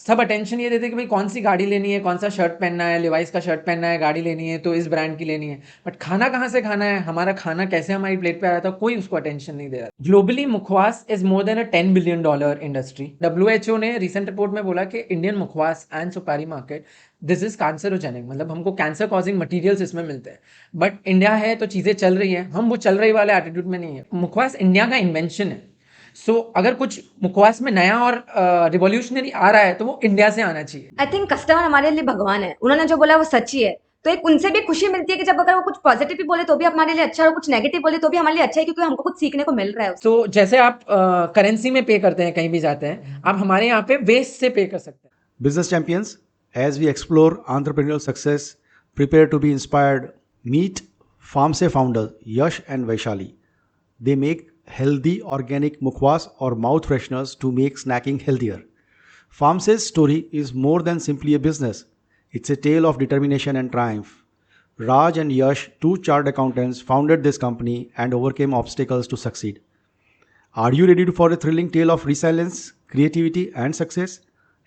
सब अटेंशन ये देते कि भाई कौन सी गाड़ी लेनी है, कौन सा शर्ट पहनना है, लिवाइस का शर्ट पहनना है, गाड़ी लेनी है तो इस ब्रांड की लेनी है। बट खाना कहाँ से खाना है, हमारा खाना कैसे हमारी प्लेट पे आ रहा था, कोई उसको अटेंशन नहीं दे रहा। Globally mukhwas is more than a $10 billion industry. WHO ने रिसेंट रिपोर्ट में बोला कि Indian mukhwas and supari market this is carcinogenic, मतलब हमको कैंसर कॉजिंग मटीरियल्स इसमें मिलते हैं। बट इंडिया है तो चीज़ें चल रही है, हम वो चल रही वाले एटीट्यूड में नहीं है। मुखवास इंडिया का इन्वेंशन है। अगर कुछ मुखवास में नया और रिवॉल्यूशनरी आ रहा है तो वो इंडिया से आना चाहिए। आई थिंक कस्टमर हमारे लिए भगवान है, उन्होंने जो बोला वो सच ही है। तो एक उनसे भी खुशी मिलती है कि जब अगर वो कुछ पॉजिटिव भी बोले तो भी हमारे लिए अच्छा है और कुछ नेगेटिव बोले तो भी हमारे लिए अच्छा है, क्योंकि हमको कुछ सीखने को मिल रहा है उससे। तो जैसे आप करेंसी में पे करते हैं, कहीं भी जाते हैं, आप हमारे यहाँ पे वेस्ट से पे कर सकते हैं। Business champions, as we explore entrepreneurial success, prepare to be inspired. Meet FarmSe founders Yash and Vaishali. They make healthy organic mukhwas or mouth fresheners to make snacking healthier. FarmSe's story is more than simply a business. It's a tale of determination and triumph. Raj and Yash, two chartered accountants, founded this company and overcame obstacles to succeed. Are you ready for a thrilling tale of resilience, creativity, and success?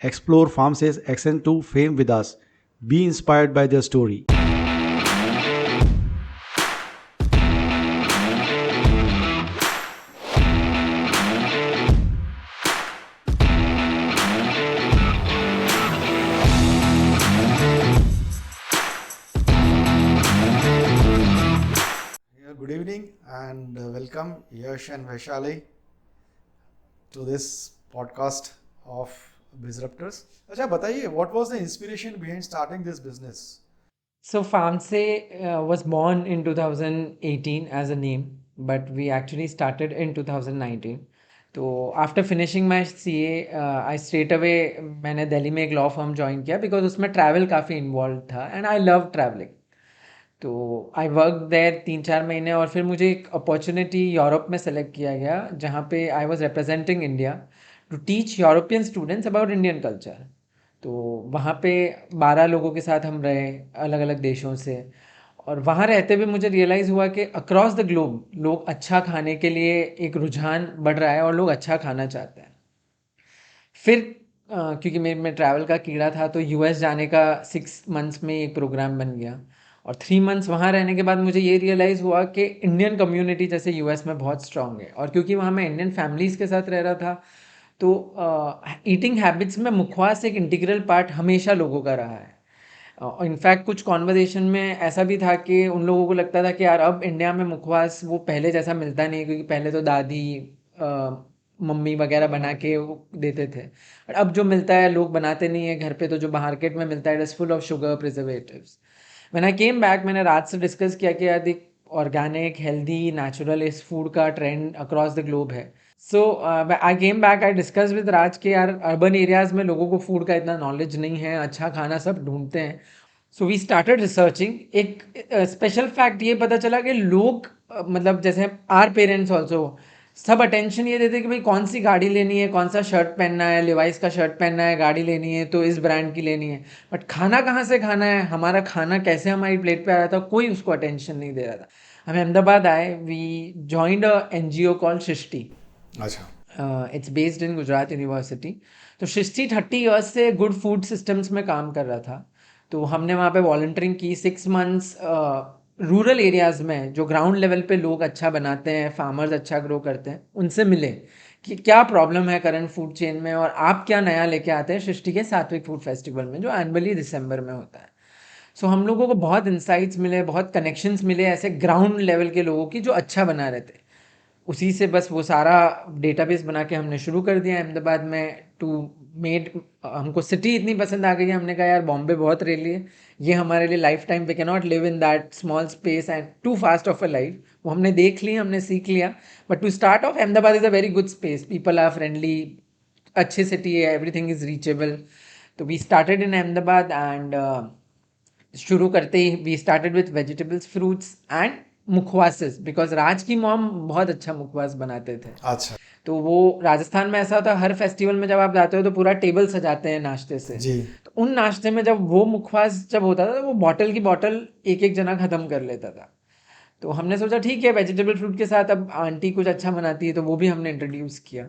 Explore FarmSay's Accent to Fame with us. Be inspired by their story. Yeah, good evening and welcome Yash and Vaishali to this podcast of Bizruptors. अच्छा बताइए, what was the inspiration behind starting this business? So FarmSay was born in 2018 as a name, but we actually started in 2019. तो after finishing माई CA आई straight away मैंने दिल्ली में एक law firm join किया, because उसमें travel काफ़ी involve था and I love travelling. तो I work there 3-4 महीने और फिर मुझे एक अपॉर्चुनिटी यूरोप में सेलेक्ट किया गया, जहाँ पे I was representing India to teach European students about Indian culture. तो वहाँ पे 12 लोगों के साथ हम रहे, अलग अलग देशों से। और वहाँ रहते हुए मुझे रियलाइज़ हुआ कि अक्रॉस द ग्लोब लोग अच्छा खाने के लिए एक रुझान बढ़ रहा है और लोग अच्छा खाना चाहते हैं। फिर क्योंकि मेरे में ट्रैवल का कीड़ा था तो US जाने का 6 मंथ्स में एक प्रोग्राम बन गया। और 3 मंथ्स वहाँ रहने के बाद मुझे ये रियलाइज़ हुआ कि इंडियन कम्युनिटी जैसे US में बहुत स्ट्रांग है, और क्योंकि वहाँ मैं इंडियन फैमिलीज़ के साथ रह रहा था तो ईटिंग हैबिट्स में मुखवास एक इंटीग्रल पार्ट हमेशा लोगों का रहा है। इनफैक्ट कुछ कॉन्वर्जेशन में ऐसा भी था कि उन लोगों को लगता था कि यार अब इंडिया में मुखवास वो पहले जैसा मिलता नहीं है, क्योंकि पहले तो दादी मम्मी वगैरह बना के वो देते थे। और अब जो मिलता है लोग बनाते नहीं है घर पे, तो जो मार्केट में मिलता है it is full of sugar preservatives. When I came back मैंने रात से डिस्कस किया कि यार देख, ऑर्गेनिक हेल्दी नेचुरल इस फूड का ट्रेंड अक्रॉस द ग्लोब है। So I came back, I discuss with Raj के यार अर्बन एरियाज में लोगों को फूड का इतना नॉलेज नहीं है, अच्छा खाना सब ढूंढते हैं। So we started researching. एक स्पेशल फैक्ट ये पता चला कि लोग मतलब जैसे आर पेरेंट्स ऑल्सो सब अटेंशन ये देते कि भाई कौन सी गाड़ी लेनी है, कौन सा शर्ट पहनना है, लिवाइस का शर्ट पहनना है, गाड़ी लेनी है तो इस ब्रांड की लेनी है। बट खाना कहाँ से खाना है, हमारा खाना कैसे हमारी प्लेट पे आ रहा था, कोई उसको अटेंशन नहीं दे रहा था। हम अहमदाबाद आए, we joined a NGO called Srishti. अच्छा, it's based in Gujarat university. तो सृष्टि 30 ईयर्स से गुड फूड सिस्टम्स में काम कर रहा था। तो हमने वहाँ पे वॉलंटियरिंग की 6 मंथ्स। रूरल एरियाज़ में जो ग्राउंड लेवल पे लोग अच्छा बनाते हैं, फार्मर्स अच्छा ग्रो करते हैं, उनसे मिले कि क्या प्रॉब्लम है करंट फूड चेन में और आप क्या नया लेके आते हैं सृष्टि के सात्विक फूड फेस्टिवल में, जो एनुअली दिसंबर में होता है। हम लोगों को बहुत इंसाइट्स मिले, बहुत कनेक्शंस मिले ऐसे ग्राउंड लेवल के लोगों की जो अच्छा बना रहे थे। उसी से बस वो सारा डेटाबेस बना के हमने शुरू कर दिया अहमदाबाद में टू मेड। हमको सिटी इतनी पसंद आ गई है, हमने कहा यार बॉम्बे बहुत रेली है, ये हमारे लिए life time we can not live in that small space and too fast of a life. वो हमने देख ली, हमने सीख लिया। But to start off Ahmedabad is a very good space, people are friendly, अच्छी सिटी है, एवरीथिंग इज़ रीचेबल। तो we started in Ahmedabad and शुरू करते ही we started with vegetables fruits and mukhwases, because Raj की मॉम बहुत अच्छा मुखवास बनाते थे। अच्छा, तो वो राजस्थान में ऐसा होता है, हर फेस्टिवल में जब आप जाते हो तो पूरा टेबल सजाते हैं नाश्ते से। जी, तो उन नाश्ते में जब वो मुखवास जब होता था तो वो बॉटल की बॉटल एक एक जना ख़त्म कर लेता था। तो हमने सोचा ठीक है वेजिटेबल फ्रूट के साथ अब आंटी कुछ अच्छा बनाती है, तो वो भी हमने इंट्रोड्यूस किया।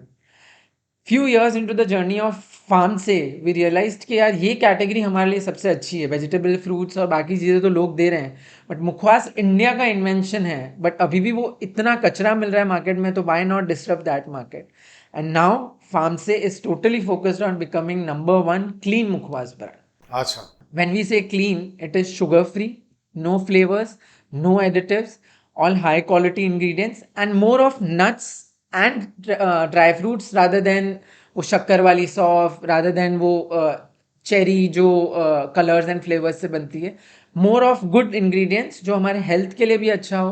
few years into the journey of farm से वी रियलाइज्ड कि यार ये कैटेगरी हमारे लिए सबसे अच्छी है. वेजिटेबल, फ्रूट्स और बाकी चीज़ें तो लोग दे रहे हैं, बट मुखवास इंडिया का इन्वेंशन है. बट अभी भी वो इतना कचरा मिल रहा है मार्केट में, तो why not disturb that market. And now FarmSe is totally focused on becoming number one clean mukhwas brand. अच्छा. When we say clean, it is sugar free, no flavors, no additives, all high quality ingredients, and more of nuts and dry fruits rather than वो शक्कर वाली सौफ, rather than वो cherry जो colours and flavours से बनती है. More of good ingredients जो हमारे हेल्थ के लिए भी अच्छा हो.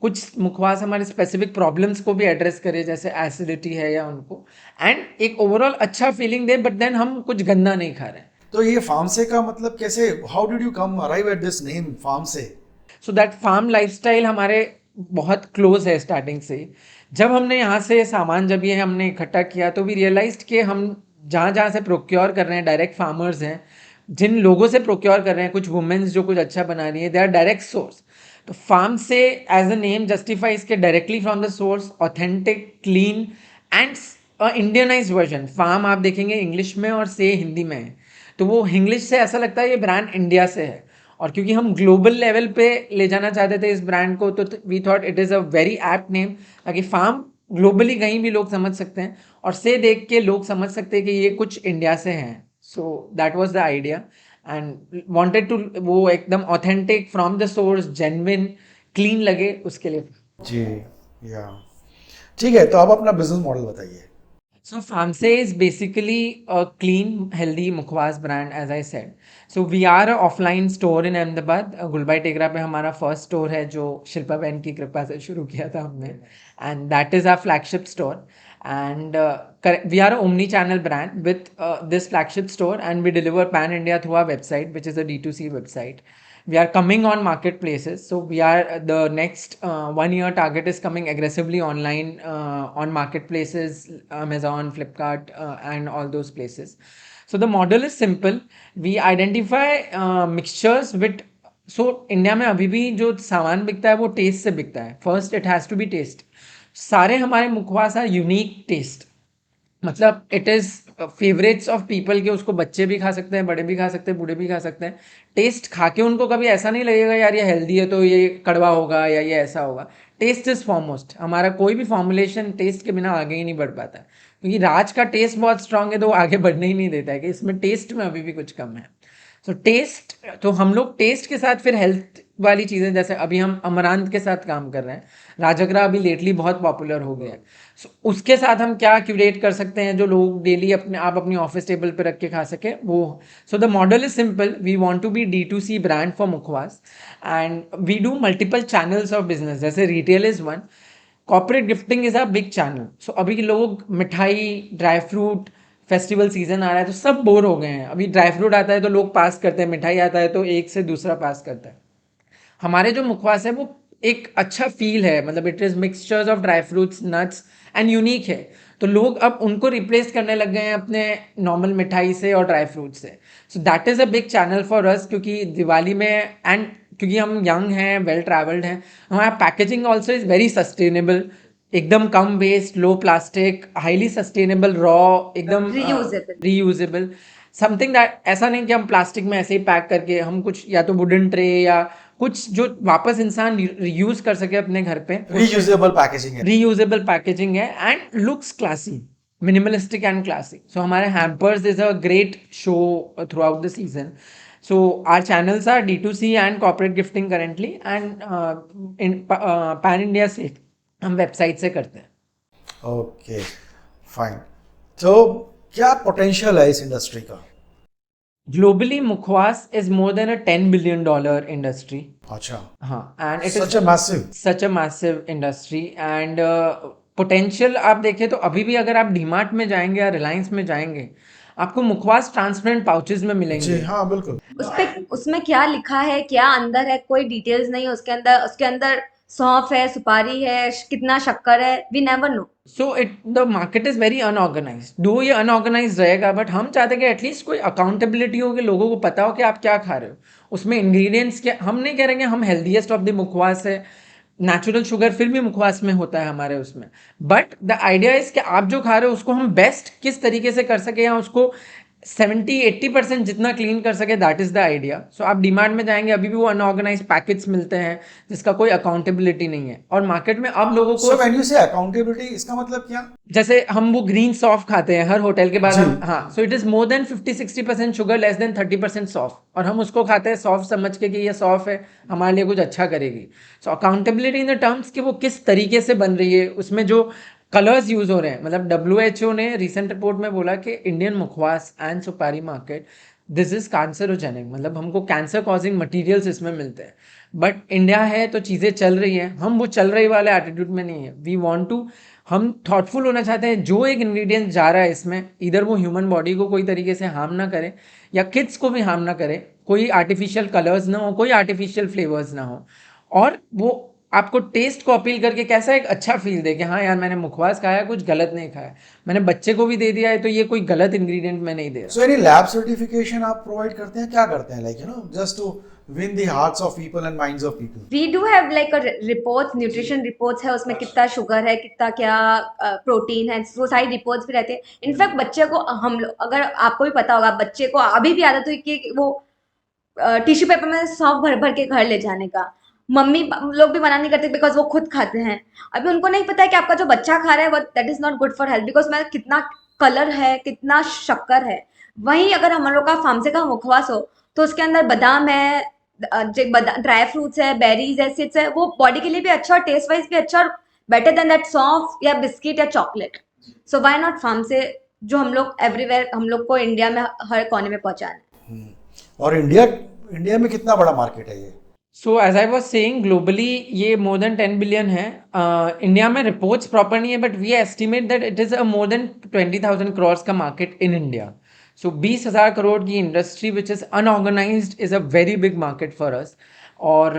कुछ मुखवास हमारे स्पेसिफिक प्रॉब्लम्स को भी एड्रेस करे, जैसे एसिडिटी है या उनको, एंड एक ओवरऑल अच्छा फीलिंग दे, बट देन हम कुछ गंदा नहीं खा रहे हैं. तो ये फार्म से का मतलब कैसे, how did you come arrive at this name FarmSe? So that farm lifestyle हमारे बहुत क्लोज है स्टार्टिंग से. जब हमने यहाँ से सामान जब ये हमने इकट्ठा किया, तो वी रियलाइज्ड कि हम जहाँ जहाँ से प्रोक्योर कर रहे हैं डायरेक्ट फार्मर्स हैं, जिन लोगों से प्रोक्योर कर रहे हैं, कुछ वुमेन्स जो कुछ अच्छा बना रही है, दे आर डायरेक्ट सोर्स. तो फार्म से एज अ नेम जस्टिफाइज के directly from the source, authentic, clean and Indianize version. Farm आप देखेंगे इंग्लिश में और से हिंदी में है, तो वो इंग्लिश से ऐसा लगता है ये ब्रांड इंडिया से है. और क्योंकि हम ग्लोबल लेवल पे ले जाना चाहते थे इस ब्रांड को, तो we thought it is a very apt name, ताकि फार्म ग्लोबली कहीं भी लोग समझ सकते हैं, और से देख के लोग समझ सकते हैं कि ये कुछ इंडिया से हैं. So that was the idea, and wanted to वो एकदम authentic, from the source, genuine, clean लगे, उसके लिए. जी, या ठीक है. तो आप अपना बिजनेस मॉडल बताइए. So Famse is basically a clean, healthy मुखवास brand, as I said. So we are a offline store in Ahmedabad. Gulbai Tekra पे हमारा फर्स्ट स्टोर है, जो शिल्पा बहन की कृपा से शुरू किया था हमने, and that is our flagship store. And we are a omni-channel brand with this flagship store, and we deliver pan India through our website, which is a D2C website. We are coming on marketplaces, so we are the next 1 year target is coming aggressively online on marketplaces, Amazon, Flipkart, and all those places. So the model is simple. We identify mixtures with, so India में अभी भी जो सामान बिकता है वो test से बिकता है. First it has to be taste. सारे हमारे मुखवास आर यूनिक टेस्ट, मतलब it is favourites of people के. उसको बच्चे भी खा सकते हैं, बड़े भी खा सकते हैं, बूढ़े भी खा सकते हैं. टेस्ट खा के उनको कभी ऐसा नहीं लगेगा यार ये हेल्दी है तो ये कड़वा होगा या ये ऐसा होगा. Taste is foremost. हमारा कोई भी फॉर्मुलेशन टेस्ट के बिना आगे ही नहीं बढ़ पाता है, क्योंकि राज का टेस्ट बहुत स्ट्रांग है, तो वो आगे बढ़ने ही नहीं देता है कि इसमें टेस्ट में अभी भी कुछ कम है. सो टेस्ट, तो हम लोग टेस्ट के साथ फिर हेल्थ वाली चीज़ें, जैसे अभी हम अमरांत के साथ काम कर रहे हैं. राजगरा अभी लेटली बहुत पॉपुलर हो गया है. सो उसके साथ हम क्या क्यूरेट कर सकते हैं जो लोग डेली अपनी ऑफिस टेबल पे रख के खा सके वो. So the model is simple. We want to be D2C brand for mukhwas, and we do multiple channels of business. जैसे retail is one, corporate gifting is a big channel. So अभी लोग मिठाई, ड्राई फ्रूट, फेस्टिवल सीजन आ रहा है तो सब bore हो गए हैं. अभी ड्राई फ्रूट आता है तो लोग पास करते हैं, मिठाई आता है तो एक से दूसरा पास करता है. हमारे जो मुखवास है वो एक अच्छा फील है, मतलब it is mixtures of dry fruits, nuts and unique है. तो लोग अब उनको रिप्लेस करने लग गए हैं अपने नॉर्मल मिठाई से और ड्राई फ्रूट से. So that is a big channel for us, क्योंकि दिवाली में, एंड क्योंकि हम यंग हैं, वेल ट्रैवल्ड हैं, हमारा packaging also is very sustainable. एकदम कम waste, low plastic, highly sustainable, raw, एकदम रीयूजेबल. समथिंग दैट, ऐसा नहीं कि हम प्लास्टिक में ऐसे ही पैक करके हम कुछ, या तो वुडन ट्रे या कुछ जो वापस इंसान यूज कर सके अपने घर पे. रीयूजेबल पैकेजिंग है. रीयूजेबल पैकेजिंग है, and looks classy, minimalistic and classy. So हमारे hampers is a great show throughout the season. So our channels are D2C and corporate gifting currently, and in pan India से हम website से करते हैं. Okay, fine. तो क्या potential है इस इंडस्ट्री का? Globally mukhwas is more than a $10 billion industry. अच्छा. हाँ, and it such a massive industry. And potential आप देखें तो अभी भी अगर आप डीमार्ट में जाएंगे या रिलायंस में जाएंगे, आपको मुखवास ट्रांसपेरेंट पाउचेज में मिलेंगे. जी हाँ, बिल्कुल. उसमें क्या लिखा है, क्या अंदर है, कोई डिटेल्स नहीं है उसके अंदर सौंफ है, सुपारी है, कितना शक्कर है, we never know. So the market is very unorganize. Though ये अनऑर्गेनाइज रहेगा, बट हम चाहते हैं कि एटलीस्ट कोई अकाउंटेबिलिटी हो, कि लोगों को पता हो कि आप क्या खा रहे हो. उसमें इंग्रेडिएंट्स क्या, हम नहीं कह रहे कि हम हेल्दीएस्ट ऑफ द मुखवास है. नेचुरल शुगर फिर भी मुखवास में होता है हमारे उसमें, बट द आइडिया इज कि आप जो खा रहे हो उसको हम बेस्ट किस तरीके से कर सके या उसको 70-80% जितना क्लीन कर सके, दैट इज द आइडिया. सो आप डीमार्ट में जाएंगे अभी भी वो अनऑर्गेनाइज पैकेट्स मिलते हैं जिसका कोई अकाउंटेबिलिटी नहीं है, और मार्केट में अब लोगों सो को व्हेन यू से अकाउंटेबिलिटी, इसका मतलब क्या? जैसे हम वो ग्रीन सॉफ खाते हैं हर होटल के बाद जी. हम, हाँ, सो it is more then 50-60% sugar, less than 30% सॉफ, और हम उसको खाते हैं सॉफ समझ के कि ये सॉफ है, हमारे लिए कुछ अच्छा करेगी. सो अकाउंटेबिलिटी इन द टर्म्स कि वो किस तरीके से बन रही है, उसमें जो कलर्स यूज हो रहे हैं. मतलब WHO ने रिसेंट रिपोर्ट में बोला कि Indian mukhwas and supari market, this is carcinogenic, मतलब हमको कैंसर कॉजिंग मटेरियल्स इसमें मिलते हैं. बट इंडिया है तो चीज़ें चल रही हैं, हम वो चल रही वाले एटीट्यूड में नहीं है. वी वांट टू, हम थॉटफुल होना चाहते हैं. जो एक इंग्रेडिएंट जा रहा है इसमें, इधर वो ह्यूमन बॉडी को कोई तरीके से हार्म ना करे या किड्स को भी हार्म ना करे, कोई आर्टिफिशियल कलर्स ना हो, कोई आर्टिफिशियल फ्लेवर्स ना हो, और वो आपको टेस्ट को अपील करके कैसा एक अच्छा फील दे कि हाँ यार मैंने मुखवास खाया, कुछ गलत नहीं खाया, मैंने बच्चे को भी दे दिया है तो ये कोई गलत इंग्रेडिएंट मैं नहीं दे रहा. सो एनी लैब सर्टिफिकेशन आप प्रोवाइड करते हैं, क्या करते हैं, like just to win the hearts of people and minds of people? We do have like a reports, nutrition reports है, उसमें कितना शुगर है, कितना क्या प्रोटीन है, वो सारी रिपोर्ट्स भी रहते हैं. इनफैक्ट बच्चे को हम लोग, अगर आपको भी पता होगा, बच्चे को अभी भी आदत हुई कि वो टिश्यू पेपर में सौंफ भर भर के घर ले जाने का. मम्मी लोग भी मना नहीं करते बिकॉज वो खुद खाते हैं. अभी उनको नहीं पता है कि आपका जो बच्चा खा रहा है वो that is not good for health, because में कितना कलर है, कितना शक्कर है. वहीं अगर हम लोग का फार्मसे का मुखवास हो तो उसके अंदर बादाम है, ड्राई फ्रूट्स है, बेरीज है, सीड्स है, वो बॉडी के लिए भी अच्छा और टेस्ट वाइज भी अच्छा, और बेटर देन दैट सौंफ या बिस्किट या चॉकलेट. सो व्हाई नॉट फार्मसे, जो हम लोग एवरीवेयर, हम लोग को इंडिया में हर कोने में पहुंचाना है. और इंडिया में कितना बड़ा मार्केट है ये? So as I was saying, globally ये मोर देन 10 बिलियन है. इंडिया में रिपोर्ट्स प्रॉपर नहीं है, but we estimate that it is a more than 20,000 crores का market in India. So 20,000 crore की industry which is unorganized is a very big market for us. और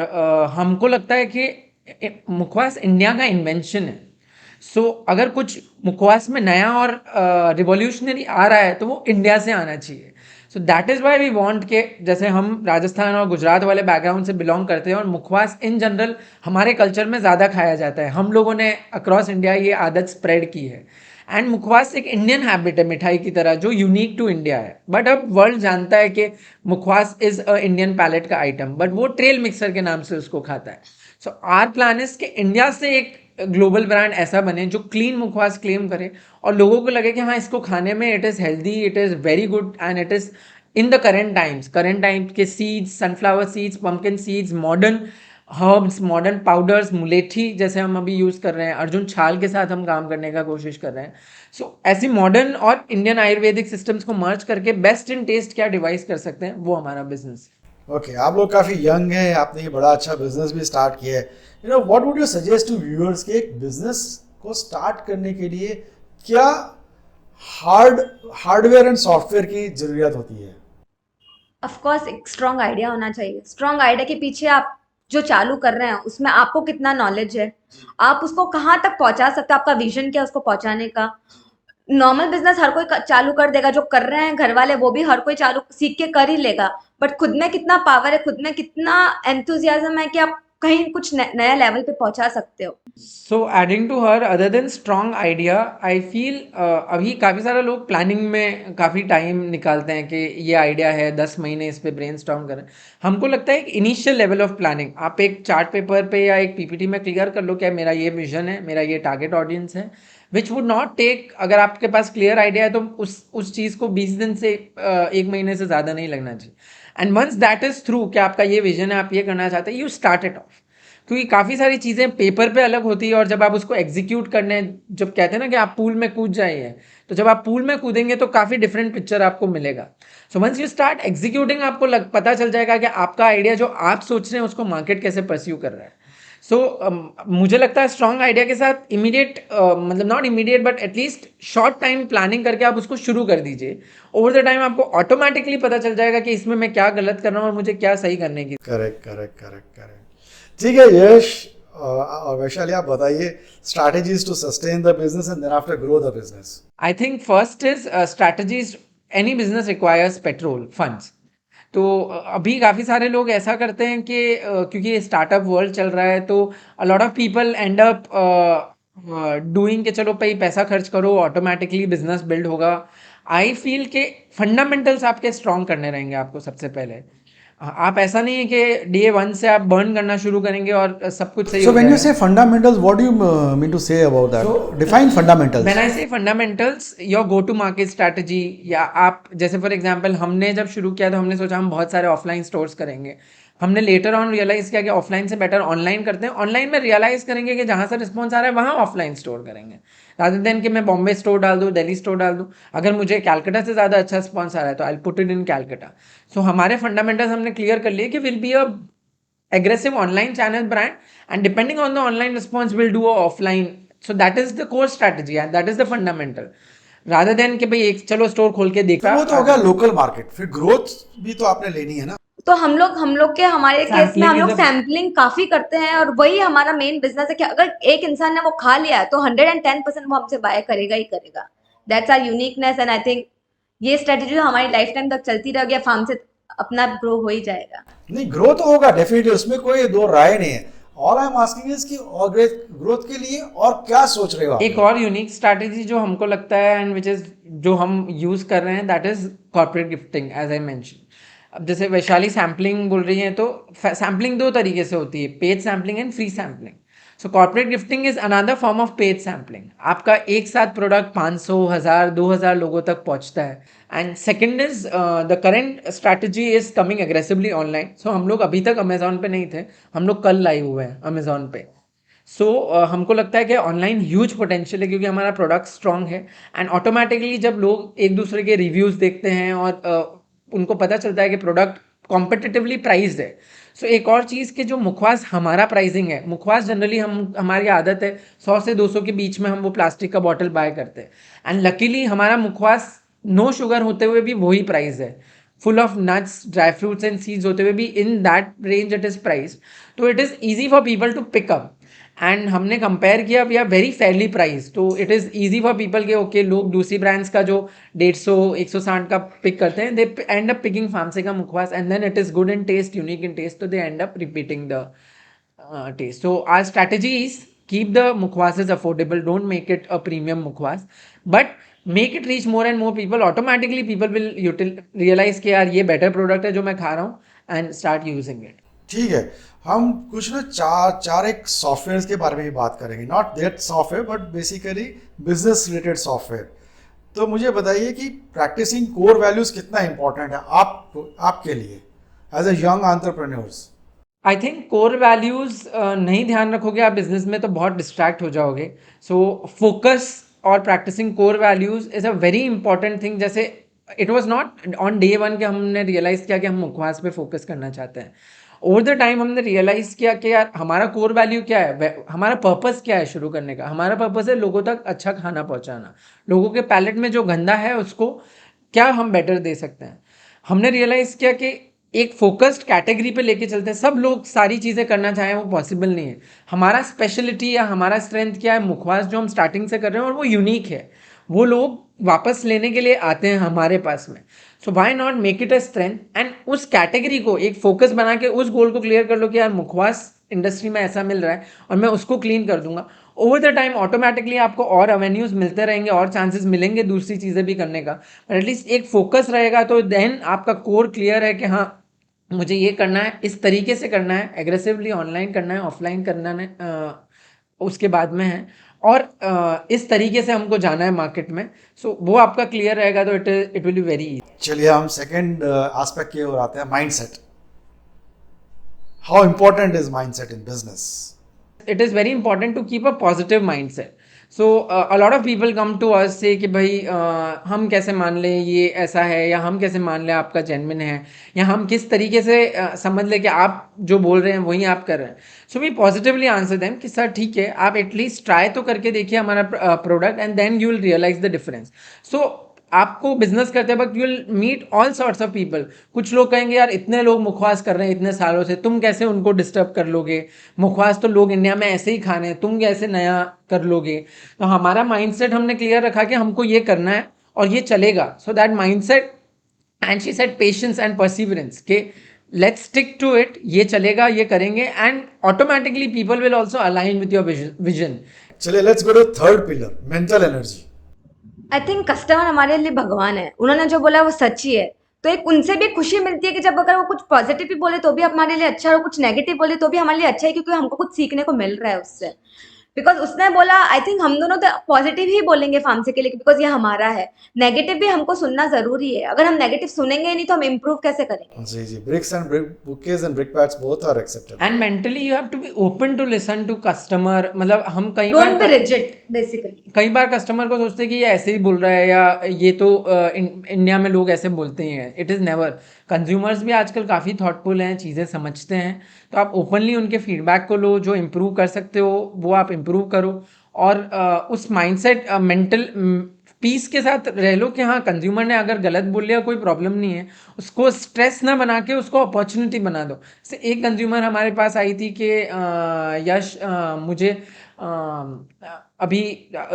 हमको लगता है कि मुखवास इंडिया का इन्वेंशन है. सो अगर कुछ मुखवास में नया और रिवॉल्यूशनरी आ रहा है तो वो इंडिया से आना चाहिए. So that is why we want के, जैसे हम राजस्थान और गुजरात वाले बैकग्राउंड से बिलोंग करते हैं और मुखवास इन जनरल हमारे कल्चर में ज़्यादा खाया जाता है, हम लोगों ने अक्रॉस इंडिया ये आदत स्प्रेड की है. एंड मुखवास एक इंडियन हैबिट है मिठाई की तरह जो यूनिक टू इंडिया है. बट अब वर्ल्ड जानता है कि मुखवास इज़ अ इंडियन पैलेट का आइटम, बट वो ट्रेल मिक्सर के नाम से उसको खाता है. सो आर प्लान इज कि इंडिया से एक ग्लोबल ब्रांड ऐसा बने जो क्लीन मुखवास क्लेम करे और लोगों को लगे कि हाँ इसको खाने में it is healthy, it is very good, and it is in the current time के seeds, sunflower seeds, pumpkin seeds, modern herbs, modern powders, मुलेठी जैसे हम अभी यूज़ कर रहे हैं, अर्जुन छाल के साथ हम काम करने का कोशिश कर रहे हैं. सो ऐसी मॉडर्न और इंडियन आयुर्वेदिक सिस्टम्स को मर्ज करके बेस्ट इन टेस्ट क्या डिवाइस कर सकते हैं, वो हमारा बिजनेस है. ओके, आप लोग काफ़ी यंग हैं, आपने ये बड़ा अच्छा बिजनेस भी स्टार्ट किया है. What would you suggest to viewers के एक बिजनेस को स्टार्ट करने के लिए क्या हार्डवेयर एंड सॉफ्टवेयर की ज़रूरत होती है? ऑफ कोर्स एक स्ट्रॉन्ग आइडिया होना चाहिए. स्ट्रॉन्ग आइडिया के पीछे आप जो चालू कर रहे हैं उसमें आपको कितना नॉलेज है, आप उसको कहाँ तक पहुंचा सकते हो, आपका विजन क्या है उसको पहुंचाने का. नॉर्मल बिजनेस हर कोई चालू कर देगा, जो कर रहे हैं घर वाले वो भी हर कोई चालू सीख के कर ही लेगा. बट खुद में कितना पावर है, खुद में कितना एंथुजियाज्म है कि आप कहीं कुछ नया लेवल पे पहुंचा सकते हो. So adding to her, other than strong idea, I feel अभी काफ़ी सारे लोग प्लानिंग में काफ़ी टाइम निकालते हैं कि ये आइडिया है, 10 महीने इस पे ब्रेनस्टॉर्म करें. हमको लगता है एक इनिशियल लेवल ऑफ प्लानिंग आप एक चार्ट पेपर पे या एक PPT में क्लियर कर लो क्या मेरा ये विजन है, मेरा ये टारगेट ऑडियंस है, विच वुड नॉट टेक, अगर आपके पास क्लियर आइडिया है तो उस चीज़ को 20 दिन से 1 महीने से ज़्यादा नहीं लगना चाहिए. And once that is through कि आपका ये विजन है, आप ये करना चाहते हैं, यू स्टार्ट इट ऑफ. क्योंकि काफ़ी सारी चीज़ें पेपर पे अलग होती है और जब आप उसको एग्जीक्यूट करने, जब कहते हैं ना कि आप पूल में कूद जाइए, तो जब आप पूल में कूदेंगे तो काफ़ी डिफरेंट पिक्चर आपको मिलेगा. So once you start executing आपको पता चल जाएगा कि आपका आइडिया जो आप सोच रहे हैं उसको मार्केट कैसे परस्यू कर रहा है. सो मुझे लगता है स्ट्रॉन्ग आइडिया के साथ इमीडिएट, मतलब not immediate but at least short time planning करके आप उसको शुरू कर दीजिए. ओवर द टाइम आपको ऑटोमेटिकली पता चल जाएगा कि इसमें मैं क्या गलत कर रहा हूँ और मुझे क्या सही करने की. करेक्ट. ठीक है यश और वैशाली, आप बताइए strategies to sustain the business and then after grow the business. I think first is strategies. Any business requires petrol funds. तो अभी काफ़ी सारे लोग ऐसा करते हैं कि क्योंकि स्टार्टअप वर्ल्ड चल रहा है तो a lot of people and up doing कि चलो भाई पैसा खर्च करो ऑटोमेटिकली बिजनेस बिल्ड होगा। आई फील के फंडामेंटल्स आपके स्ट्रॉन्ग करने रहेंगे आपको सबसे पहले। आप ऐसा नहीं है कि डे वन से आप बर्न करना शुरू करेंगे और सब कुछ सही So हो when you जाएगा। say fundamentals, what do you mean to say about that? So, Define fundamentals. when I say fundamentals, your go to market strategy, या आप जैसे फॉर एग्जांपल हमने जब शुरू किया तो हमने सोचा हम बहुत सारे ऑफलाइन स्टोर्स करेंगे। हमने लेटर ऑन रियलाइज किया कि ऑफलाइन से बेटर ऑनलाइन करते हैं। ऑनलाइन में रियलाइज करेंगे कि जहाँ से रिस्पॉन्स आ रहा है वहाँ ऑफलाइन स्टोर करेंगे, रादर देन कि मैं बॉम्बे स्टोर डाल दूँ, दिल्ली स्टोर डाल दूँ। अगर मुझे कैलकाटा से ज़्यादा अच्छा रिस्पॉन्स आ रहा है तो I put it in Calcutta. So हमारे फंडामेंटल्स हमने क्लियर कर लिए कि will be a aggressive online channel brand, and depending on the online response we'll do a offline. So that is the core strategy and that is the fundamental, rather than कि भाई एक चलो store खोल के तो देखा। वो तो हो गया लोकल मार्केट, फिर ग्रोथ भी तो आपने लेनी है ना। तो हम लोग के हमारे केस में Sampling हम लोग is a- सैम्पलिंग काफी करते हैं और वही हमारा मेन बिजनेस है कि अगर एक इंसान ने वो खा लिया है तो 110% वो हमसे बाय करेगा ही करेगा। That's our uniqueness and I think ये स्ट्रेटेजी हमारी लाइफ टाइम तक चलती रहेगी, फार्म से अपना ग्रो हो ही जाएगा। नहीं, ग्रो तो होगा डेफिनेटली, उसमें कोई दो राय नहीं है। All I am asking is कि और ग्रोथ के लिए और क्या सोच रहे हो आप? एक और यूनिक स्ट्रैटेजी जो हमको लगता है एंड विच इज जो हम यूज कर रहे हैं that is corporate gifting, as I mention. अब जैसे वैशाली सैम्पलिंग बोल रही है तो सैम्पलिंग दो तरीके से होती है, paid sampling and free sampling. So corporate gifting is another form of paid sampling. आपका एक साथ प्रोडक्ट 500, 1000, 2000 लोगों तक पहुंचता है। And second is the current strategy is coming aggressively online. So हम लोग अभी तक अमेजोन पे नहीं थे, हम लोग कल लाइव हुए हैं अमेजोन पे। सो हमको लगता है कि ऑनलाइन ह्यूज पोटेंशियल है क्योंकि हमारा प्रोडक्ट स्ट्रॉन्ग है। एंड ऑटोमेटिकली जब लोग एक दूसरे के रिव्यूज़ देखते हैं और उनको पता चलता है कि प्रोडक्ट कॉम्पिटिटिवली प्राइस्ड है। सो एक और चीज़ कि जो मुखवास हमारा प्राइसिंग है, मुखवास जनरली हमारी आदत है 100 से 200 के बीच में हम वो प्लास्टिक का बॉटल बाय करते हैं। एंड लकीली हमारा मुखवास नो शुगर होते हुए भी वही प्राइस है, full of nuts, dry fruits and seeds होते हुए भी in that range it is priced. तो it is easy for people to pick up. And हमने कंपेयर किया, we are very fairly price, तो it is easy for people के okay लोग दूसरी ब्रांड्स का जो 150-160 का पिक करते हैं, they end up picking FarmSe का mukhwas and then it is good in taste, unique in taste, तो they end up repeating the taste. So our strategy is keep the mukhwases affordable, don't make it a premium mukhwas, but make it reach more and more people. Automatically people will realize कि यार ये better product है जो मैं खा रहा हूँ and start using it. ठीक है, हम कुछ ना चार एक सॉफ्टवेयर के बारे में भी बात करेंगे, not that software but basically business related software. तो मुझे बताइए कि प्रैक्टिसिंग कोर वैल्यूज कितना इंपॉर्टेंट है आपके लिए as a young entrepreneurs? I think core values नहीं ध्यान रखोगे आप बिजनेस में तो बहुत डिस्ट्रैक्ट हो जाओगे। सो फोकस और practicing core values is a very important thing. जैसे it was not on day one कि हमने रियलाइज़ किया कि हम मुखवास पे फोकस करना चाहते हैं। ओवर द टाइम हमने रियलाइज़ किया कि यार हमारा कोर वैल्यू क्या है, हमारा पर्पस क्या है शुरू करने का। हमारा पर्पस है लोगों तक अच्छा खाना पहुंचाना, लोगों के पैलेट में जो गंदा है उसको क्या हम बेटर दे सकते हैं। हमने रियलाइज़ किया कि एक फोकस्ड कैटेगरी पे लेके चलते हैं, सब लोग सारी चीज़ें करना चाहें वो पॉसिबल नहीं है। हमारा स्पेशलिटी या हमारा स्ट्रेंथ क्या है, मुखवास जो हम स्टार्टिंग से कर रहे हैं और वो यूनिक है, वो लोग वापस लेने के लिए आते हैं हमारे पास में। So why not make it a strength and उस कैटेगरी को एक फोकस बना के उस गोल को क्लियर कर लो कि यार मुखवास इंडस्ट्री में ऐसा मिल रहा है और मैं उसको क्लीन कर दूंगा। ओवर द टाइम ऑटोमेटिकली आपको और अवेन्यूज़ मिलते रहेंगे और चांसेस मिलेंगे दूसरी चीज़ें भी करने का, बट एटलीस्ट एक फोकस रहेगा तो देन आपका कोर क्लियर है कि हाँ मुझे ये करना है, इस तरीके से करना है, एग्रेसिवली ऑनलाइन करना है, ऑफलाइन करना है, उसके बाद में है, और इस तरीके से हमको जाना है मार्केट में। सो वो आपका क्लियर रहेगा तो it will be very easy. चलिए हम सेकेंड एस्पेक्ट की ओर आते हैं, mindset. How important is mindset in business? It is very important to keep a positive mindset. So a lot of people come to us say कि भाई हम कैसे मान लें ये ऐसा है, या हम कैसे मान लें आपका जेन्युइन है, या हम किस तरीके से समझ लें कि आप जो बोल रहे हैं वही आप कर रहे हैं। So we positively answer them कि सर ठीक है, आप एटलीस्ट ट्राई तो करके देखिए हमारा product and then you will realise the difference. So आपको बिजनेस करते वक्त you will meet all sorts of people. कुछ लोग कहेंगे यार इतने लोग मुखवास कर रहे हैं इतने सालों से, तुम कैसे उनको डिस्टर्ब कर लोगे, मुखवास तो लोग इंडिया में ऐसे ही खाने हैं, तुम कैसे नया कर लोगे। तो हमारा माइंडसेट हमने क्लियर रखा कि हमको ये करना है और ये चलेगा। So that mindset and she said patience and perseverance के लेट्स स्टिक टू इट, ये चलेगा, ये करेंगे, and automatically people will also align with your vision. चलिए let's go to third pillar, mental energy. I think customer हमारे लिए भगवान है, उन्होंने जो बोला वो सच ही है. तो एक उनसे भी खुशी मिलती है कि जब अगर वो कुछ पॉजिटिव भी बोले तो भी हमारे लिए अच्छा है, और कुछ नेगेटिव बोले तो भी हमारे लिए अच्छा है, क्योंकि हमको कुछ सीखने को मिल रहा है उससे. बिकॉज उसने बोला, आई थिंक हम दोनों तो पॉजिटिव ही बोलेंगे फार्मेसी के लिए, बिकॉज ये हमारा है. नेगेटिव भी हमको सुनना जरूरी है, अगर हम नेगेटिव सुनेंगे ही नहीं तो हम इम्प्रूव कैसे करेंगे. जी जी, bricks and bouquets and brick bats both are acceptable. And mentally you have to be open to listen to customer. मतलब हम डोंट बी रिजिड बेसिकली. कई बार कस्टमर को सोचते हैं कि ये ऐसे ही बोल रहा है, या ये तो इंडिया में लोग ऐसे बोलते ही हैं. It is never. कंज्यूमर्स भी आजकल काफ़ी थॉटफुल हैं, चीज़ें समझते हैं. तो आप ओपनली उनके फीडबैक को लो, जो इम्प्रूव कर सकते हो वो आप इम्प्रूव करो. और उस माइंडसेट मेंटल पीस के साथ रह लो कि हाँ, कंज्यूमर ने अगर गलत बोल लिया कोई प्रॉब्लम नहीं है. उसको स्ट्रेस ना बना के उसको अपॉर्चुनिटी बना दो. जैसे एक कंज्यूमर हमारे पास आई थी कि यश, मुझे अभी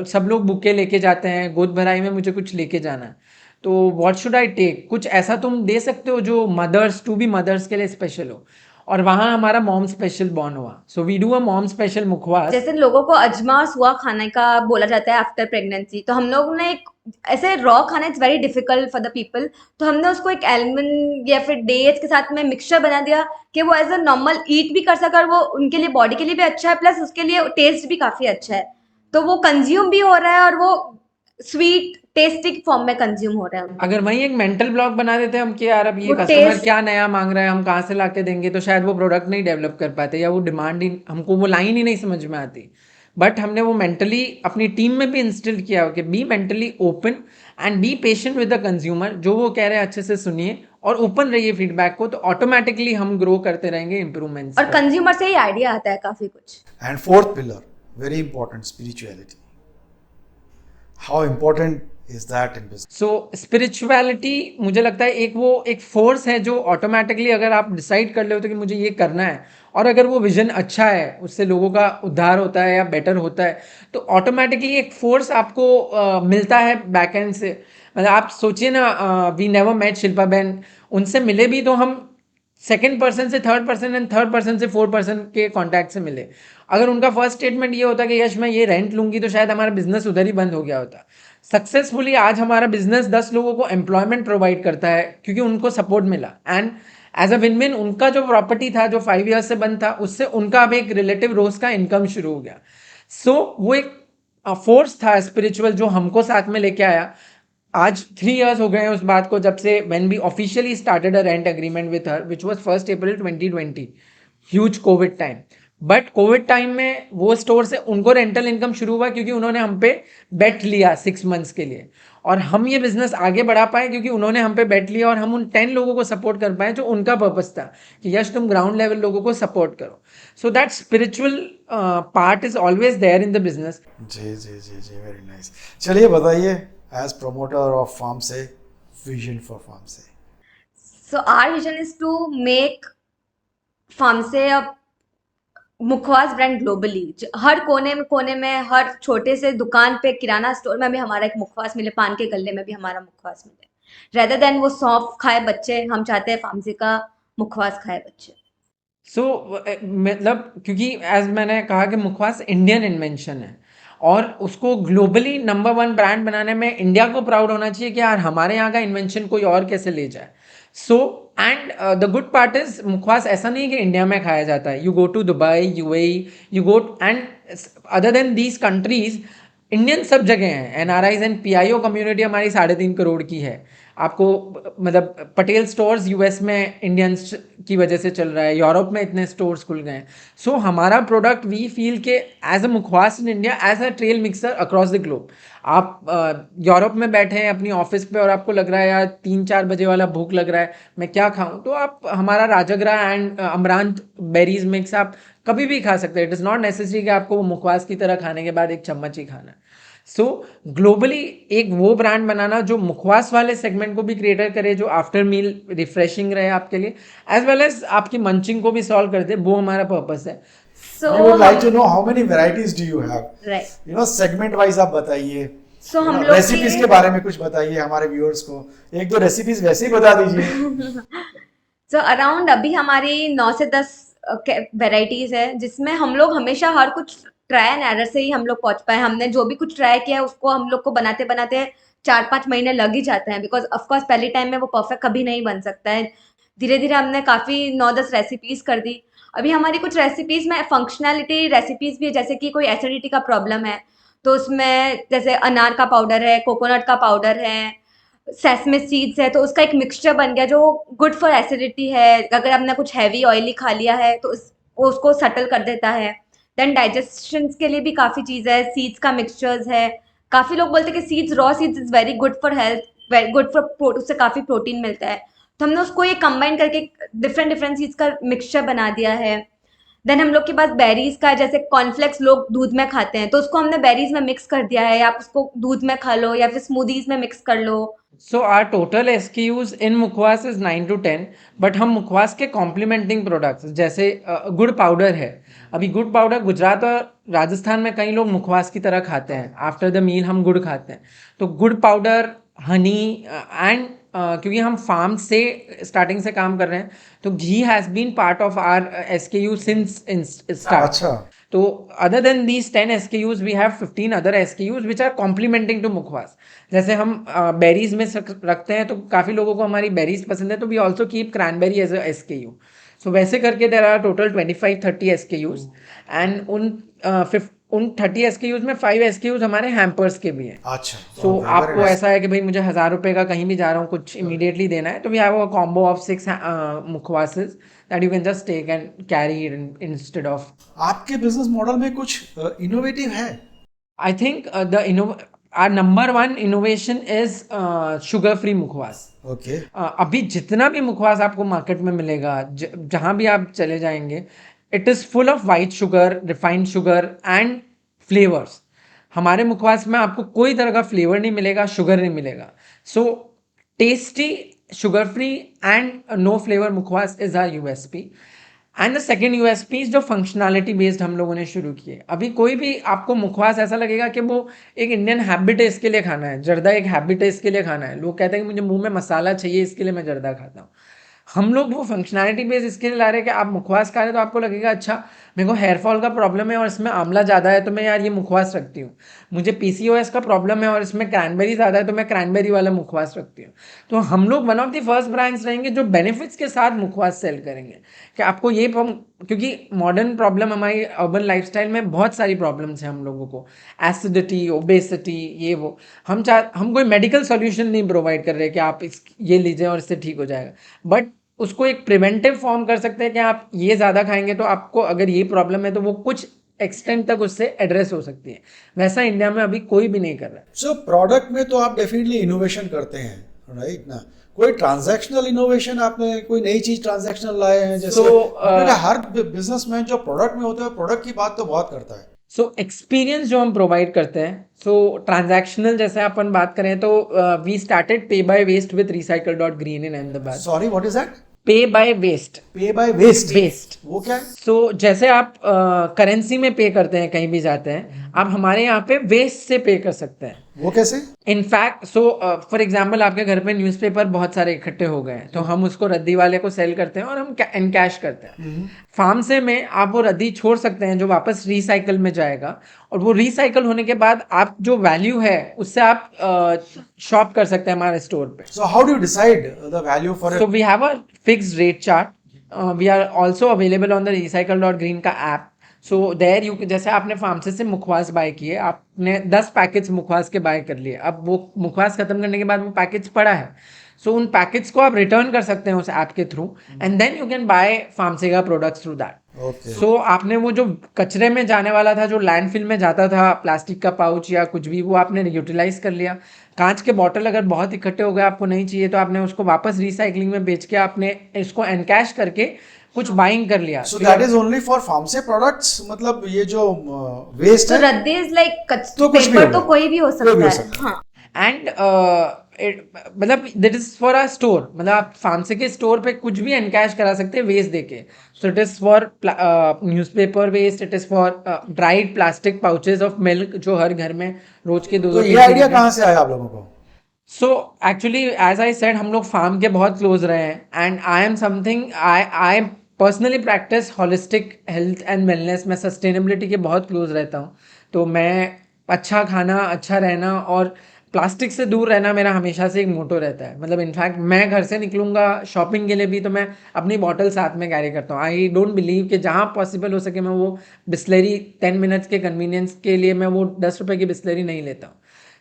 सब लोग बुके लेके जाते हैं, गोद भराई में मुझे कुछ लेके जाना है, तो व्हाट शुड आई टेक. कुछ ऐसा तुम दे सकते हो जो मदर्स टू बी मदर्स के लिए स्पेशल हो. और वहाँ हमारा मॉम स्पेशल बॉर्न हुआ. So we do a mom special mukhwas. जैसे लोगों को अजमा और सुआ खाने का बोला जाता है आफ्टर प्रेगनेंसी, तो हम लोग ने एक ऐसे रॉ खाना it's very difficult for the people, तो हमने उसको एक एलमंड या फिर डेट्स के साथ में मिक्सचर बना दिया कि वो एज अ नॉर्मल ईट भी कर सके, और वो उनके लिए बॉडी के लिए भी अच्छा है, प्लस उसके लिए टेस्ट भी काफी अच्छा है. तो वो कंज्यूम भी हो रहा है और वो स्वीट टेस्टी फॉर्म में कंज्यूम हो रहा है. अगर वहीं एक मेंटल ब्लॉक बना देते हम कि यार अब ये वो कस्टमर taste- क्या नया मांग रहा है, हम कहाँ से ला के देंगे, तो शायद वो प्रोडक्ट नहीं डेवलप कर पाते, या वो डिमांड ही, हमको वो लाइन ही नहीं समझ में आती. बट हमने वो मेंटली अपनी टीम में भी इंस्टिल किया कि be mentally open and be patient with the consumer. जो वो कह रहे हैं अच्छे से सुनिए और ओपन रहिए फीडबैक को, तो ऑटोमेटिकली हम ग्रो करते रहेंगे इम्प्रूवमेंट्स. और कंज्यूमर से ही आइडिया आता है काफी कुछ. And fourth pillar, very important, spirituality. How important is that in business? So spirituality मुझे लगता है एक फोर्स है जो ऑटोमेटिकली अगर आप डिसाइड कर लेते हो कि मुझे ये करना है, और अगर वो विजन अच्छा है, उससे लोगों का उद्धार होता है या बेटर होता है, तो ऑटोमेटिकली एक फोर्स आपको मिलता है बैक एंड से. मतलब आप सोचिए ना, वी नेवर मेट शिल्पा बहन, उनसे मिले भी तो हम सेकेंड पर्सन से third person and third person से फोर्थ पर्सन के कांटेक्ट से मिले. अगर उनका फर्स्ट स्टेटमेंट ये होता कि यश मैं ये रेंट लूंगी, तो शायद हमारा बिजनेस उधर ही बंद हो गया होता. सक्सेसफुली आज हमारा बिजनेस 10 लोगों को एम्प्लॉयमेंट प्रोवाइड करता है क्योंकि उनको सपोर्ट मिला. And as a win win, उनका जो प्रॉपर्टी था जो 5 ईयर्स से बंद था, उससे उनका अब एक रिलेटिव रोज का इनकम शुरू हो गया. सो वो एक फोर्स था स्पिरिचुअल जो हमको साथ में लेके आया. आज 3 इयर्स हो गए हैं उस बात को, जब से when we officially started a rent agreement with her, which was 1 April 2020, huge covid time. But covid time में वो स्टोर से उनको रेंटल इनकम शुरू हुआ क्योंकि उन्होंने हम पे बेट लिया 6 मंथ्स के लिए, और हम ये बिजनेस आगे बढ़ा पाए क्योंकि उन्होंने हम पे बेट लिया, और हम उन 10 लोगों को सपोर्ट कर पाए जो उनका पर्पस था कि यश तुम ग्राउंड लेवल लोगों को सपोर्ट करो. So that spiritual part is always there in the business. जी जी जी जी, वेरी नाइस. चलिए बताइए, as promoter of FarmSe, vision for FarmSe. So our vision is to make FarmSe a mukhwas brand globally. हर कोने में हर छोटे से दुकान पे, किराना स्टोर में भी हमारा एक मुखवास मिले, पान के गल्ले में भी हमारा मुखवास मिले. रेदर देन वो सौंफ खाए बच्चे, हम चाहते हैं FarmSe का मुखवास खाए बच्चे. सो मतलब क्योंकि एज मैंने कहा कि मुखवास इंडियन इन्वेंशन है, और उसको ग्लोबली नंबर 1 ब्रांड बनाने में इंडिया को प्राउड होना चाहिए कि यार हमारे यहाँ का इन्वेंशन कोई और कैसे ले जाए. So and the good part is, mukhwas ऐसा नहीं है कि इंडिया में खाया जाता है. You go to Dubai, UAE, you go and other than these countries, Indian सब जगह हैं. एनआरआईज एंड पीआईओ कम्युनिटी हमारी 3.5 करोड़ की है. आपको मतलब पटेल स्टोर्स यूएस में इंडियंस की वजह से चल रहा है, यूरोप में इतने स्टोर्स खुल गए हैं. सो हमारा प्रोडक्ट वी फील के as a mukhwas in India, as a trail mixer across the globe. आप यूरोप में बैठे हैं अपनी ऑफिस पे और आपको लग रहा है यार 3-4 बजे वाला भूख लग रहा है, मैं क्या खाऊं, तो आप हमारा rajgira and amaranth berries mix आप कभी भी खा सकते हैं. इट इज़ नॉट नेसेसरी कि आपको वो मुखवास की तरह खाने के बाद एक चम्मच ही खाना है. सो ग्लोबली एक वो ब्रांड बनाना जो मुखवास वाले सेगमेंट को भी क्रिएटर करे, जो आफ्टर मील रिफ्रेशिंग रहे आपके लिए, एज वेल एज आपकी मंचिंग को भी सॉल्व कर दे, वो हमारा पर्पस है. So I would like to know how many varieties do you have? right. You know, segment wise आप बताइए. सो हम लोग रेसिपीज के बारे में कुछ बताइए हमारे व्यूअर्स को, एक दो रेसिपीज वैसे ही बता दीजिए। सो अराउंड अभी हमारी 9 से 10 वेराइटीज है, जिसमें हम लोग हमेशा हर कुछ ट्राई एंड एरर से ही हम लोग पहुंच पाए। हमने जो भी कुछ ट्राई किया है उसको हम लोग को बनाते बनाते 4-5 महीने लग ही जाते हैं, बिकॉज ऑफकोर्स पहले टाइम में वो परफेक्ट कभी नहीं बन सकता है। धीरे धीरे हमने काफ़ी 9-10 रेसिपीज कर दी। अभी हमारी कुछ रेसिपीज में फंक्शनैलिटी रेसिपीज भी है, जैसे कि कोई एसिडिटी का प्रॉब्लम है तो उसमें जैसे अनार का पाउडर है, कोकोनट का पाउडर है, सेसमे सीड्स है, तो उसका एक मिक्सचर बन गया जो गुड फॉर एसिडिटी है। अगर आपने कुछ हैवी ऑयली खा लिया है तो वो उसको सटल कर देता है। देन डाइजेशन के लिए भी काफ़ी चीज़ है, सीड्स का मिक्सचर्स है। काफ़ी लोग बोलते हैं कि seeds, raw seeds is very good for health, very good for, उससे काफ़ी प्रोटीन मिलता है। तो हमने उसको ये कंबाइन करके डिफरेंट डिफरेंट चीज़ का मिक्सचर बना दिया है। देन हम लोग के पास बेरीज का है, जैसे कॉर्नफ्लेक्स लोग दूध में खाते हैं तो उसको हमने बेरीज में मिक्स कर दिया है। आप उसको दूध में खा लो या फिर स्मूदीज में मिक्स कर लो। So our total SKUs in मुखवास is 9 to 10, but हम मुखवास के कॉम्प्लीमेंटिंग प्रोडक्ट्स जैसे गुड़ पाउडर है। अभी गुड़ पाउडर गुजरात और राजस्थान में कई लोग मुखवास की तरह खाते हैं, आफ्टर द मील हम गुड़ खाते हैं। तो गुड़ पाउडर, हनी एंड क्योंकि हम फार्म से स्टार्टिंग से काम कर रहे हैं तो ghee has been part of our SKU since start. अच्छा, तो other than these 10 SKUs, we have 15 other SKUs which are complementing to मुखवास। जैसे हम बेरीज में रखते हैं तो काफ़ी लोगों को हमारी बेरीज पसंद है, तो we also keep cranberry as a SKU। So वैसे करके there are total 25-30 SKUs and उन 30 SKUs में 5 SKUs हमारे हैम्पर्स के भी हैं। अच्छा। सो Okay, आपको very nice. ऐसा है कि भाई मुझे 1000 रुपये का कहीं भी जा रहा हूँ कुछ इमीडिएटली देना है, तो we have a combo of 6 mukhwases that you can just take and carry instead of. आपके बिजनेस मॉडल में कुछ इनोवेटिव है? I think our number one innovation is sugar free mukhwas. Okay. अभी जितना भी मुखवास आपको मार्केट में मिलेगा, जहाँ भी आप चले जाएंगे, it is full of white sugar, refined sugar and flavours. हमारे मुखवास में आपको कोई तरह का फ्लेवर नहीं मिलेगा, शुगर नहीं मिलेगा। So tasty, sugar free and no flavour mukhwas is our USP। And the second USP जो फंक्शनैलिटी बेस्ड हम लोगों ने शुरू किए। अभी कोई भी आपको मुखवास ऐसा लगेगा कि वो एक इंडियन हैबिट है, इसके लिए खाना है, जर्दा एक हैबिट है, इसके लिए खाना है। लोग कहते हैं कि मुझे मुंह में मसाला चाहिए, इसके लिए मैं जर्दा खाता हूँ। हम लोग वो फंक्शनैलिटी बेस इसके लिए ला रहे हैं कि आप मुखवास खा रहे हैं तो आपको लगेगा अच्छा मेरे को हेयर फॉल का प्रॉब्लम है और इसमें आंवला ज़्यादा है तो मैं यार ये मुखवास रखती हूँ। मुझे PCOS का प्रॉब्लम है और इसमें क्रैनबेरी ज़्यादा है तो मैं क्रैनबेरी वाला मुखवास रखती हूँ। तो हम लोग one of the first brands रहेंगे जो बेनिफिट्स के साथ मुखवास सेल करेंगे कि आपको ये क्योंकि मॉडर्न प्रॉब्लम हमारी अर्बन लाइफस्टाइल में बहुत सारी प्रॉब्लम्स हैं हम लोगों को, एसिडिटी, ओबेसिटी, ये वो। हम कोई मेडिकल सॉल्यूशन नहीं प्रोवाइड कर रहे कि आप ये लीजिए और इससे ठीक हो जाएगा, बट उसको एक प्रिवेंटिव फॉर्म कर सकते हैं कि आप ये ज़्यादा खाएंगे तो आपको अगर ये प्रॉब्लम है तो वो कुछ एक्सटेंट तक उससे एड्रेस हो सकती है। वैसा इंडिया में अभी कोई भी नहीं कर रहा है। सो प्रोडक्ट में तो आप डेफिनेटली इनोवेशन करते हैं, राइट ना? कोई ट्रांजैक्शनल इनोवेशन, आपने कोई नई चीज ट्रांजैक्शनल लाए हैं? जैसे हर बिजनेसमैन जो प्रोडक्ट में होता है प्रोडक्ट की बात तो बहुत करता है। सो एक्सपीरियंस जो हम प्रोवाइड करते हैं, सो ट्रांजैक्शनल जैसे अपन बात करें तो we started pay by waste with recycle.green in Ahmedabad. Sorry, what is that? Pay by waste. Pay by waste वो क्या है? सो जैसे आप करेंसी में पे करते हैं, कहीं भी जाते हैं, आप हमारे यहाँ पे वेस्ट से पे कर सकते हैं। वो कैसे? इनफैक्ट फॉर एग्जाम्पल आपके घर पे न्यूज़पेपर बहुत सारे इकट्ठे हो गए हैं तो हम उसको रद्दी वाले को सेल करते हैं और हम एनकैश करते हैं। फार्म से में आप वो रद्दी छोड़ सकते हैं जो वापस रिसाइकल में जाएगा, और वो रिसाइकल होने के बाद आप जो वैल्यू है उससे आप शॉप कर सकते हैं हमारे स्टोर पे। So how do you decide the value for? So we have a fixed rate chart. We are also available on the recycle.green का ऐप। सो देयर यू, जैसे आपने फार्मसे से मुखवास बाय किए, आपने 10 पैकेट्स मुखवास के बाय कर लिए, अब वो मुखवास खत्म करने के बाद वो पैकेट्स पड़ा है, सो उन पैकेट्स को आप रिटर्न कर सकते हैं उस ऐप के through and then you can buy FarmSe का products through that. Okay. So आपने वो जो कचरे में जाने वाला था, जो लैंडफिल में जाता था, प्लास्टिक का पाउच या कुछ भी, वो आपने यूटिलाइज कर लिया। कांच के बॉटल अगर बहुत इकट्ठे हो गए, आपको नहीं चाहिए, तो आपने उसको वापस रिसाइकलिंग में बेच के आपने इसको एनकैश करके कुछ बाइंग कर लिया। So that is only for FarmSe products? मतलब ये जो वेस्ट तो है रद्दी इज लाइक तो कुछ भी पेपर होगा। तो कोई भी हो कोई भी हो सकता है। सकता है। हाँ। एंड मतलब that is for a store, मतलब आप फार्मसी के स्टोर पे कुछ भी एनकैश करा सकते हैं वेस्ट देके. So it is for newspaper waste, it is for dried plastic pouches of milk जो हर घर में रोज के दो तो दो ये तीन आइडिया तीन. कहाँ से आया आप लोगों को? So actually as I said हम लोग फार्म के बहुत क्लोज रहे हैं, and I am something, I personally practice holistic health and wellness. मैं सस्टेनेबिलिटी के बहुत क्लोज रहता हूँ. तो मैं अच्छा खाना, अच्छा रहना और प्लास्टिक से दूर रहना मेरा हमेशा से एक मोटो रहता है. मतलब इनफैक्ट मैं घर से निकलूंगा शॉपिंग के लिए भी तो मैं अपनी बॉटल साथ में कैरी करता हूँ. आई डोंट बिलीव कि जहाँ पॉसिबल हो सके मैं वो बिस्लरी 10 मिनट्स के कन्वीनियंस के लिए मैं वो 10 रुपए की बिस्लरी नहीं लेता हूँ.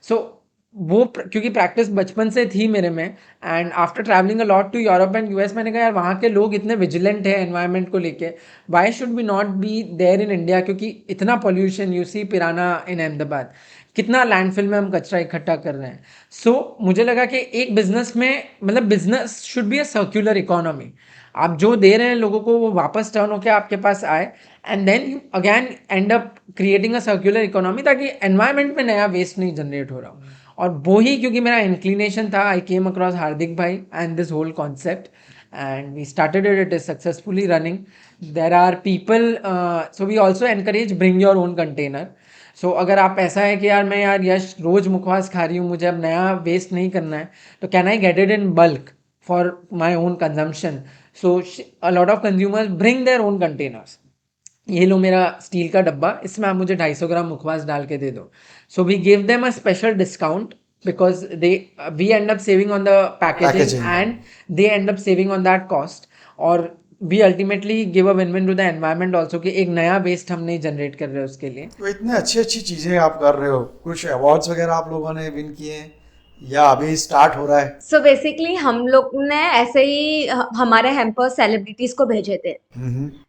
सो क्योंकि प्रैक्टिस बचपन से थी मेरे में, and after travelling a lot to Europe and US मैंने कहा यार वहाँ के लोग इतने विजिलेंट है एनवायरनमेंट को लेके, why should be not be there in India. क्योंकि इतना pollution, you see Pirana in Ahmedabad, कितना लैंडफिल में हम कचरा इकट्ठा कर रहे हैं. सो मुझे लगा कि एक बिजनेस में, मतलब business should be a circular economy. आप जो दे रहे हैं लोगों को वो वापस टर्न होकर आपके पास आए, and then you again end up creating a circular economy, ताकि एनवायरनमेंट में नया वेस्ट नहीं जनरेट हो रहा हो. और वो ही क्योंकि मेरा इंक्लिनेशन था, आई केम अक्रॉस हार्दिक भाई and this whole concept, and we started it is successfully running. There are people, so we also encourage bring your own container. सो अगर आप ऐसा है कि यार मैं यार यश रोज मुखवास खा रही हूँ, मुझे अब नया वेस्ट नहीं करना है, तो can I get it in bulk for my own consumption. So a lot of consumers bring their own containers. ये लो मेरा स्टील का डब्बा, इसमें आप मुझे 250 ग्राम मुखवास डाल के दे दो. So we give them a special discount because we end up saving on the packaging packaging and they end up saving on that cost. और we ultimately give a win-win to the environment also कि एक नया waste हम नहीं generate कर रहे हैं उसके लिए. तो इतने अच्छी अच्छी चीजें आप कर रहे हो, कुछ अवार्ड्स वगैरह आप लोगों ने विन किए हैं या अभी स्टार्ट हो रहा है? सो बेसिकली हम लोग ने ऐसे ही हमारे हैम्पर सेलिब्रिटीज को भेजे थे,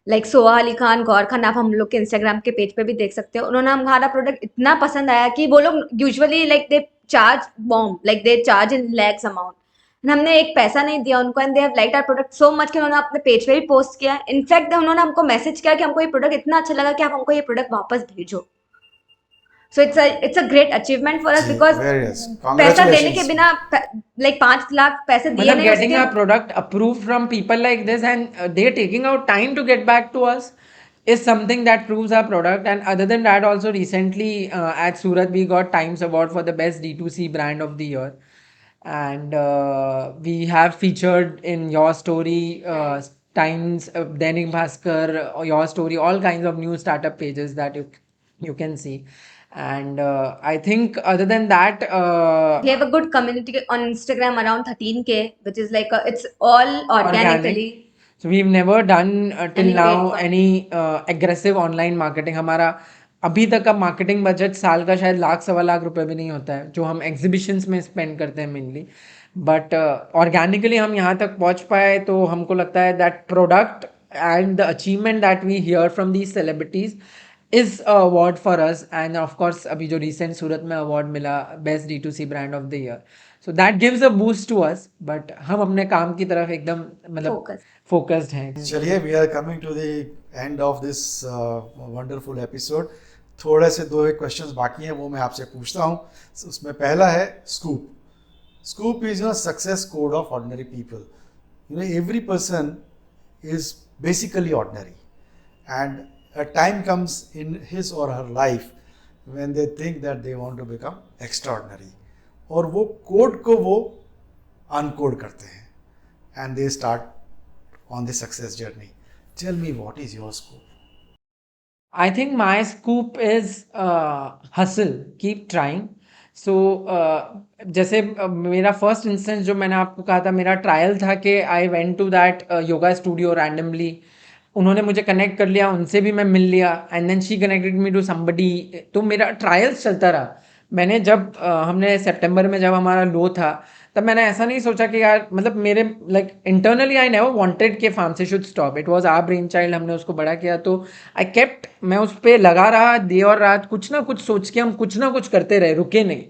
लाइक सोहा अली खान, गौर खान. आप हम लोग के इंस्टाग्राम के पेज पे भी देख सकते हो. उन्होंने हमारा प्रोडक्ट इतना पसंद आया कि वो लोग usually like they charge bomb, like they charge in lakhs amount. हमने एक पैसा नहीं दिया उनको, and they have liked our product so much कि उन्होंने अपने पेज पे भी पोस्ट किया. इनफैक्ट उन्होंने हमको मैसेज किया कि हमको ये प्रोडक्ट इतना अच्छा लगा कि आप हमको ये प्रोडक्ट वापस भेजो. So it's a great achievement for us because very nice, पैसा देने के कांग्रेचुलेशंस. बिना, लाइक 5 लाख पैसे दिए मतलब नहीं getting उसके. our product approved from people like this and they're taking out time to get back to us is something that proves our product. And other than that also recently at Surat we got Times Award for the best D2C brand of the year, and we have featured in Your Story, Times, Dainik Bhaskar, Your Story, all kinds of new startup pages that you can see. And I think other than that, We have a good community on Instagram around 13K, which is like it's all organically. So we've never done till Any now paid content. any aggressive online marketing. हमारा अभी तक का marketing budget साल का शायद 1-1.25 लाख रुपए भी नहीं होता है जो हम एग्जीबिशंस में स्पेंड करते हैं मेनली. बट ऑर्गेनिकली हम यहाँ तक पहुँच पाए तो हमको लगता है that product and the achievement that we hear from these celebrities is award for us. And of course अभी जो रिसेंट सूरत में अवार्ड मिला best D2C brand of the year, so that gives a boost to us. But हम अपने काम की तरफ एकदम मतलब Focus. फोकस्ड हैं. चलिए, we are coming to the end of this wonderful episode. थोड़े से 2 एक क्वेश्चंस बाकी हैं, वो मैं आपसे पूछता हूँ. उसमें पहला है scoop. Scoop is a success code of ordinary people. Every person is basically ordinary, and a time comes in his or her life when they think that they want to become extraordinary. और वो code को वो अनकोड करते हैं, and they start on the success journey. Tell me, what is your scoop? I think my scoop is hustle, keep trying. सो जैसे मेरा first instance जो मैंने आपको कहा था, मेरा ट्रायल था कि I went to that yoga studio randomly. उन्होंने मुझे कनेक्ट कर लिया, उनसे भी मैं मिल लिया, and then she connected me to somebody. तो मेरा ट्रायल्स चलता रहा. मैंने जब हमने सितंबर में जब हमारा लो था तब मैंने ऐसा नहीं सोचा कि यार मतलब मेरे like internally I never wanted कि FarmSe should stop. It was our brainchild, हमने उसको बड़ा किया. तो आई केप्ट, मैं उस पर लगा रहा डे और रात, कुछ ना कुछ सोच के हम कुछ ना कुछ करते रहे, रुके नहीं.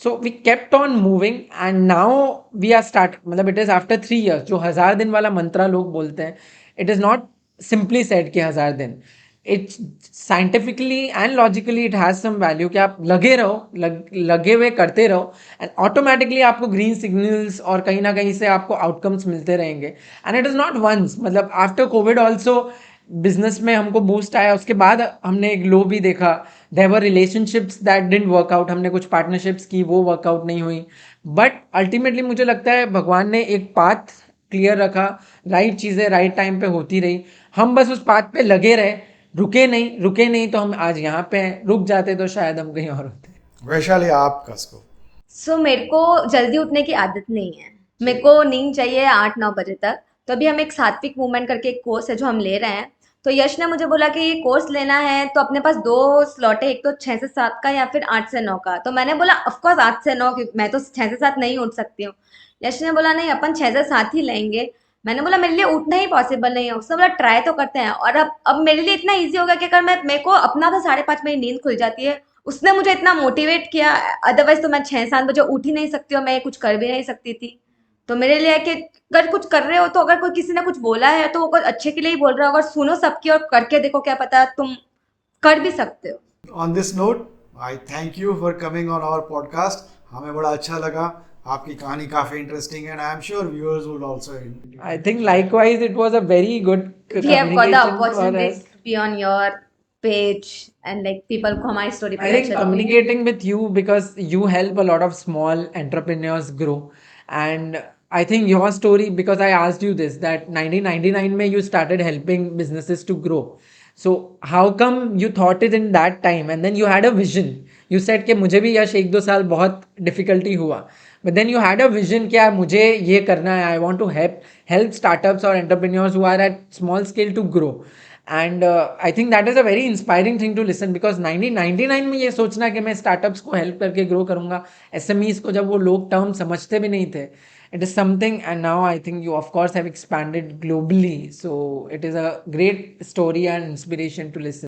So we kept on moving and now we are start, मतलब इट इज़ आफ्टर 3 years. जो 1000 दिन वाला मंत्रा लोग बोलते हैं, it is not simply said कि 1000 दिन. It's scientifically and logically it has some value कि आप लगे रहो, लगे हुए करते रहो, एंड ऑटोमेटिकली आपको ग्रीन सिग्नल्स और कहीं ना कहीं से आपको आउटकम्स मिलते रहेंगे. And it is not once, मतलब आफ्टर कोविड ऑल्सो बिजनेस में हमको बूस्ट आया. उसके बाद हमने एक लो भी देखा. There were relationships that didn't work out. हमने कुछ पार्टनरशिप्स की, वो वर्कआउट नहीं हुई. बट अल्टीमेटली मुझे लगता है भगवान ने एक पाथ क्लियर रखा, राइट चीज़ें राइट टाइम पे होती रही. हम बस उस पाथ पे लगे रहे, रुके नहीं तो हम आज यहाँ पे हैं. रुक जाते तो शायद हम कहीं और होते. वैशाली आपका इसको सो मेरे को जल्दी उठने की आदत नहीं है. मेरे को नींद चाहिए 8-9 बजे तक. तो अभी हम एक सात्विक मूवमेंट करके एक कोर्स है जो हम ले रहे हैं. तो यश ने मुझे बोला कि ये कोर्स लेना है तो अपने पास 2 स्लॉट है, एक तो 6 से 7 का या फिर 8 से 9 का. तो मैंने बोला ऑफकोर्स 8 से 9, क्योंकि मैं तो 6 से 7 नहीं उठ सकती हूँ. यश ने बोला नहीं अपन 6 से 7 ही लेंगे. मैंने बोला मेरे लिए उठना ही पॉसिबल नहीं है. उसने बोला ट्राई तो करते हैं. और अब मेरे लिए इतना ईजी हो गया कि अगर मेरे को अपना तो 5:30 मेरी नींद खुल जाती है. उसने मुझे इतना मोटिवेट किया. अदरवाइज तो मैं 6-7 बजे उठ ही नहीं सकती हूँ, मैं कुछ कर भी नहीं सकती थी. तो मेरे लिए है कि अगर कुछ कर रहे हो तो अगर कोई किसी ने कुछ बोला है तो वो कुछ अच्छे के लिए ही बोल रहा हो. अगर सुनो सबकी और करके देखो, क्या पता तुम कर भी सकते हो. On this note I thank you for coming on our podcast. हमें बड़ा अच्छा लगा. आपकी कहानी काफी इंटरेस्टिंग है and I am sure viewers will also. I think likewise it was a very good We have got the communication for opportunity us. to be on your page and like people को हमारी story I पता think चले. communicating with you, because you help a lot of small entrepreneurs grow. And I think your story, because I asked you this, that 1999 में you started helping businesses to grow. So how come you thought it in that time and then you had a vision? You said कि मुझे भी यश 1-2 साल बहुत difficulty हुआ. But then you had a vision कि यार मुझे ये करना है. I want to help startups or entrepreneurs who are at small scale to grow. And I think that is a very inspiring thing to listen, because 1999 में ये सोचना कि मैं स्टार्टअप्स को हेल्प करके ग्रो करूंगा, एसएमईज को, जब वो लोग टर्म समझते भी नहीं थे. It is something. And now I think you of course have expanded globally, so it is a great story and inspiration to listen.